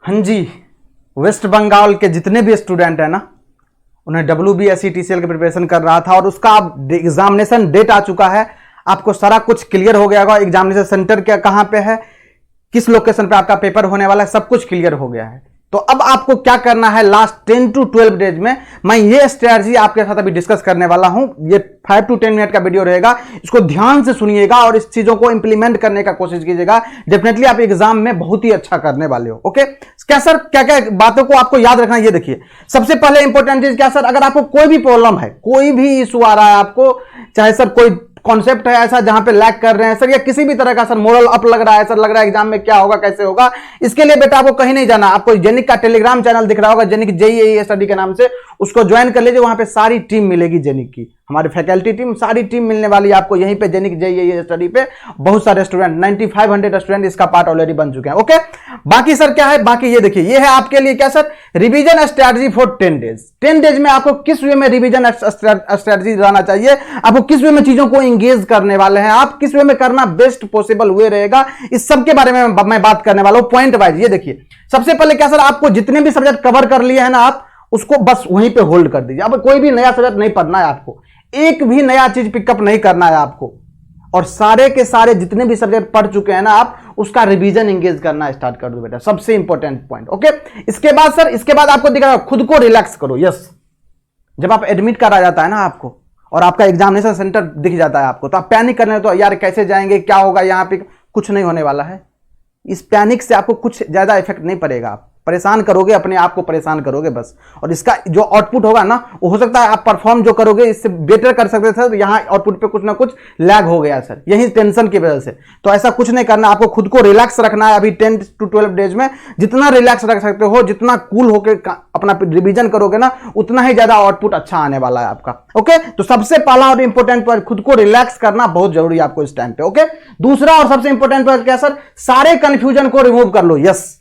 हाँ जी, वेस्ट बंगाल के जितने भी स्टूडेंट हैं ना, उन्हें WBSE TCL की प्रिपरेशन कर रहा था और उसका अब एग्जामिनेशन डेट आ चुका है। आपको सारा कुछ क्लियर हो गया होगा। एग्जामिनेशन सेंटर क्या कहां पे है, किस लोकेशन पे आपका पेपर होने वाला है, सब कुछ क्लियर हो गया है। तो अब आपको क्या करना है, लास्ट 10 to 12 डेज में मैं ये स्ट्रेटजी आपके साथ अभी डिस्कस करने वाला हूं। ये 5 to 10 मिनट का वीडियो रहेगा, इसको ध्यान से सुनिएगा और इस चीजों को इंप्लीमेंट करने का कोशिश कीजिएगा। डेफिनेटली आप एग्जाम में बहुत ही अच्छा करने वाले हो। ओके, क्या सर, क्या क्या बातों को आपको याद रखना है, ये देखिए। सबसे पहले इंपॉर्टेंट चीज क्या सर, अगर आपको कोई भी प्रॉब्लम है, कोई भी इशू आ रहा है आपको, चाहे सर कोई कॉन्सेप्ट है ऐसा जहां पे लैग कर रहे हैं सर, या किसी भी तरह का सर मोरल अप लग रहा है सर, लग रहा है एग्जाम में क्या होगा कैसे होगा, इसके लिए बेटा आपको कहीं नहीं जाना। आपको जेनिक का टेलीग्राम चैनल दिख रहा होगा, जेनिक JEE स्टडी के नाम से, उसको ज्वाइन कर लीजिए। वहां पे सारी टीम मिलेगी जेनिक की, हमारी फैकल्टी टीम, सारी टीम मिलने वाली है आपको यहीं पे जेनिक JEE स्टडी पे। बहुत सारे स्टूडेंट 9500 स्टूडेंट इसका पार्ट ऑलरेडी बन चुके हैं। ओके, बाकी सर क्या है, बाकी ये देखिए, ये है आपके लिए क्या sir, revision strategy for 10 days. 10 days में आपको किस वे में रिवीजन स्ट्रेटजी रहना चाहिए, आपको किस वे में चीजों को इंगेज करने वाले हैं, आप किस वे में करना बेस्ट पॉसिबल वे रहेगा, इस सब के बारे में मैं बात करने वाला हूं पॉइंट वाइज। ये देखिए, सबसे पहले क्या सर, आपको जितने भी सब्जेक्ट कवर कर लिए हैं ना, आप उसको बस वहीं पे होल्ड कर दीजिए। अब कोई भी नया सब्जेक्ट नहीं पढ़ना है आपको, एक भी नया चीज पिकअप नहीं करना है आपको, और सारे के सारे जितने भी सब्जेक्ट पढ़ चुके हैं ना आप, उसका रिवीजन एंगेज करना स्टार्ट कर दो बेटा, सबसे इंपॉर्टेंट पॉइंट। ओके, इसके बाद सर, इसके बाद आपको दिख रहा है, खुद को रिलैक्स करो। यस, जब आप एडमिट करा जाता है ना आपको और आपका एग्जामिनेशन सेंटर दिख जाता है आपको, तो आप पैनिक करने, तो यार कैसे जाएंगे, क्या होगा यहाँ पे, कुछ नहीं होने वाला है। इस पैनिक से आपको कुछ ज्यादा इफेक्ट नहीं पड़ेगा, आप परेशान करोगे, अपने आप को परेशान करोगे बस। और इसका जो आउटपुट होगा ना, वो हो सकता है आप परफॉर्म जो करोगे इससे बेटर कर सकते थे, तो यहाँ आउटपुट पे कुछ ना कुछ लैग हो गया सर, यही टेंशन की वजह से। तो ऐसा कुछ नहीं करना, आपको खुद को रिलैक्स रखना है। अभी 10 to 12 डेज में जितना रिलैक्स रख सकते हो, जितना कूल होकर अपना रिवीजन करोगे ना, उतना ही ज्यादा आउटपुट अच्छा आने वाला है आपका। ओके, तो सबसे पहला और इंपॉर्टेंट पॉइंट, खुद को रिलैक्स करना बहुत जरूरी है आपको इस टाइम पे। ओके, दूसरा और सबसे इंपॉर्टेंट पॉइंट क्या सर, सारे कंफ्यूजन को रिमूव कर लो। यस,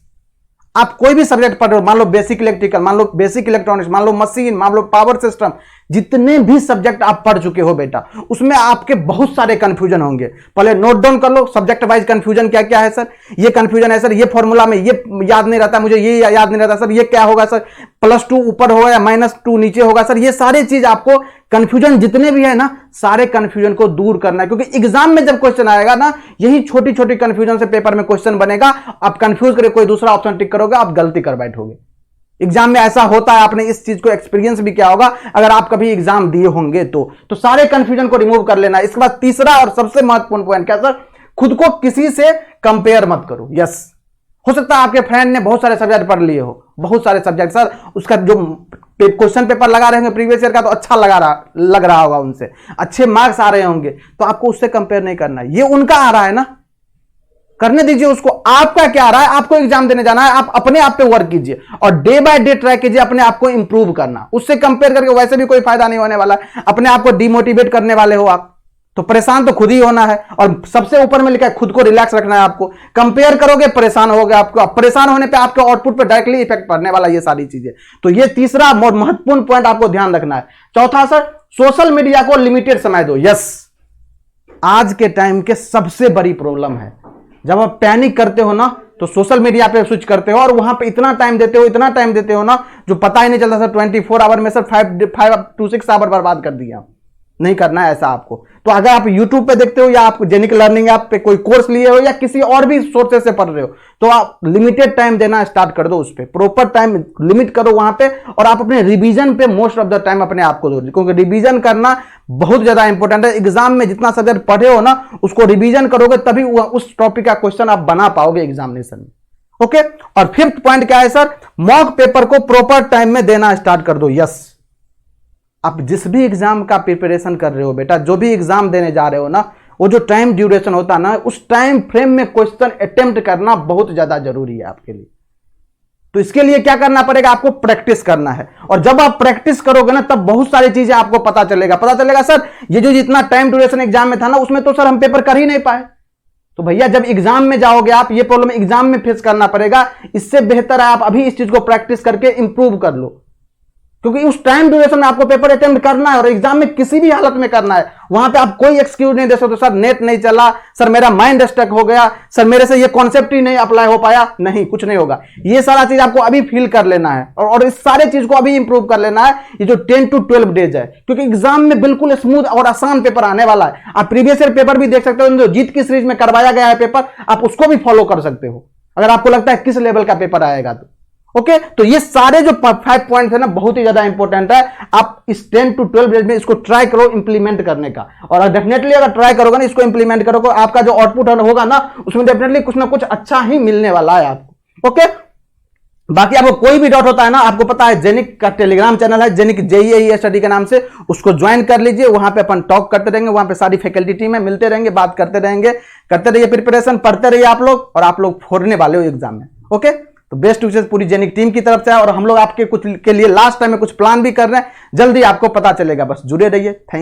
आप कोई भी सब्जेक्ट पढ़ रहे हो, मान लो बेसिक इलेक्ट्रिकल, मान लो बेसिक इलेक्ट्रॉनिक्स, मान लो मशीन, मान लो पावर सिस्टम, जितने भी सब्जेक्ट आप पढ़ चुके हो बेटा, उसमें आपके बहुत सारे कंफ्यूजन होंगे। पहले नोट डाउन कर लो सब्जेक्ट वाइज कंफ्यूजन क्या क्या है सर। ये कंफ्यूजन है सर, ये फॉर्मूला में ये याद नहीं रहता मुझे, ये याद नहीं रहता सर, ये क्या होगा सर, +2 ऊपर होगा या -2 नीचे होगा सर। ये सारी चीज आपको कंफ्यूजन जितने भी है ना, सारे कंफ्यूजन को दूर करना है, क्योंकि एग्जाम में जब क्वेश्चन आएगा ना, यही छोटी छोटी कंफ्यूजन से पेपर में क्वेश्चन बनेगा। आप कंफ्यूज करके कोई दूसरा ऑप्शन टिक करोगे, आप गलती कर बैठोगे। एग्जाम में ऐसा होता है, आपने इस चीज को एक्सपीरियंस भी किया होगा अगर आप कभी एग्जाम दिए होंगे तो सारे कंफ्यूजन को रिमूव कर लेना। इसके बाद तीसरा और सबसे महत्वपूर्ण पॉइंट क्या सर, खुद को किसी से कंपेयर मत करो। यस, हो सकता है आपके फ्रेंड ने बहुत सारे सब्जेक्ट पढ़ लिए हो, बहुत सारे सब्जेक्ट सर, उसका जो क्वेश्चन पेपर लगा रहे होंगे प्रीवियस ईयर का, तो अच्छा लग रहा होगा, उनसे अच्छे मार्क्स आ रहे होंगे, तो आपको उससे कंपेयर नहीं करना। ये उनका आ रहा है ना, करने दीजिए उसको। आपका क्या आ रहा है, आपको एग्जाम देने जाना है, आप अपने आप पे वर्क कीजिए और डे बाय डे ट्राई कीजिए अपने आप को इंप्रूव करना। उससे कंपेयर करके वैसे भी कोई फायदा नहीं होने वाला है, अपने आप को डिमोटिवेट करने वाले हो आप, तो परेशान तो खुद ही होना है। और सबसे ऊपर में लिखा है, खुद को रिलैक्स रखना है। आपको कंपेयर करोगे परेशान होगे, आपको परेशान होने पे आपके आउटपुट पे डायरेक्टली इफेक्ट पड़ने वाला ये सारी चीजें। तो ये तीसरा महत्वपूर्ण पॉइंट आपको ध्यान रखना है। चौथा सर, सोशल मीडिया को लिमिटेड समय दो। यस, आज के टाइम के सबसे बड़ी प्रॉब्लम है, जब आप पैनिक करते हो ना, तो सोशल मीडिया पे स्विच करते हो और वहां पे इतना टाइम देते हो ना, जो पता ही नहीं चलता सर। 24 आवर में सर 5 to 6 आवर बर्बाद कर दिया। नहीं करना है ऐसा आपको। तो अगर आप YouTube पे देखते हो या आप जेनिक लर्निंग ऐप पे कोई कोर्स लिए हो या किसी और भी सोर्सेस से पढ़ रहे हो, तो आप लिमिटेड टाइम देना स्टार्ट कर दो उस पे, प्रॉपर टाइम लिमिट करो वहां पे, और आप अपने रिवीजन पे मोस्ट ऑफ द टाइम अपने आप को दो, क्योंकि रिवीजन करना बहुत ज्यादा इंपॉर्टेंट है। एग्जाम में जितना सब्जेक्ट पढ़े हो ना, उसको रिवीजन करोगे तभी उस टॉपिक का क्वेश्चन आप बना पाओगे एग्जामिनेशन में। ओके, और फिफ्थ पॉइंट क्या है सर, मॉक पेपर को प्रॉपर टाइम में देना स्टार्ट कर दो। यस, आप जिस भी एग्जाम का प्रिपरेशन कर रहे हो बेटा, जो भी एग्जाम देने जा रहे हो ना, वो जो टाइम ड्यूरेशन होता है ना, उस टाइम फ्रेम में क्वेश्चन अटेम्प्ट करना बहुत ज्यादा जरूरी है आपके लिए। तो इसके लिए क्या करना पड़ेगा, आपको प्रैक्टिस करना है। और जब आप प्रैक्टिस करोगे ना, तब बहुत सारी चीजें आपको पता चलेगा सर, ये जो जितना टाइम ड्यूरेशन एग्जाम में था ना, उसमें तो सर हम पेपर कर ही नहीं पाए। तो भैया जब एग्जाम में जाओगे आप, ये प्रॉब्लम एग्जाम में फेस करना पड़ेगा। इससे बेहतर है आप अभी इस चीज को प्रैक्टिस करके इंप्रूव कर लो। क्योंकि उस टाइम ड्यूरेशन में आपको पेपर अटेम्प्ट करना है और एग्जाम में किसी भी हालत में करना है। वहां पे आप कोई एक्सक्यूज नहीं दे सकते, सर नेट नहीं चला, सर मेरा माइंड स्टक हो गया, सर मेरे से ये कॉन्सेप्ट ही नहीं अप्लाई हो पाया। नहीं, कुछ नहीं होगा। ये सारा चीज आपको अभी फील कर लेना है और इस सारे चीज को अभी इंप्रूव कर लेना है। ये जो 10 to 12 डेज है, क्योंकि एग्जाम में बिल्कुल स्मूथ और आसान पेपर आने वाला है। आप प्रीवियस ईयर पेपर भी देख सकते हो, जो जीत की सीरीज में करवाया गया है पेपर, आप उसको भी फॉलो कर सकते हो अगर आपको लगता है किस लेवल का पेपर आएगा तो। ओके, तो ये सारे जो 5 पॉइंट्स है ना, बहुत ही ज्यादा इंपॉर्टेंट है। आप इस 10 to 12 डेज में इसको ट्राई करो इंप्लीमेंट करने का, और डेफिनेटली अगर ट्राई करोगे ना, इसको इंप्लीमेंट करोगे, आपका जो आउटपुट होगा ना, उसमें डेफिनेटली कुछ ना कुछ अच्छा ही मिलने वाला है आपको। ओके, बाकी आपको कोई भी डाउट होता है ना, आपको पता है जेनिक का टेलीग्राम चैनल है, जेनिक जेईई स्टडी के नाम से, उसको ज्वाइन कर लीजिए। वहां पे अपन टॉक करते रहेंगे, वहां पे सारी फैकल्टी टीम है, मिलते रहेंगे, बात करते रहेंगे, करते रहिए प्रिपरेशन, पढ़ते रहिए आप लोग, और आप लोग फोड़ने वाले हो एग्जाम में। ओके, तो बेस्ट विशेष पूरी जेनिक टीम की तरफ से है, और हम लोग आपके कुछ के लिए लास्ट टाइम में कुछ प्लान भी कर रहे हैं, जल्दी आपको पता चलेगा, बस जुड़े रहिए। थैंक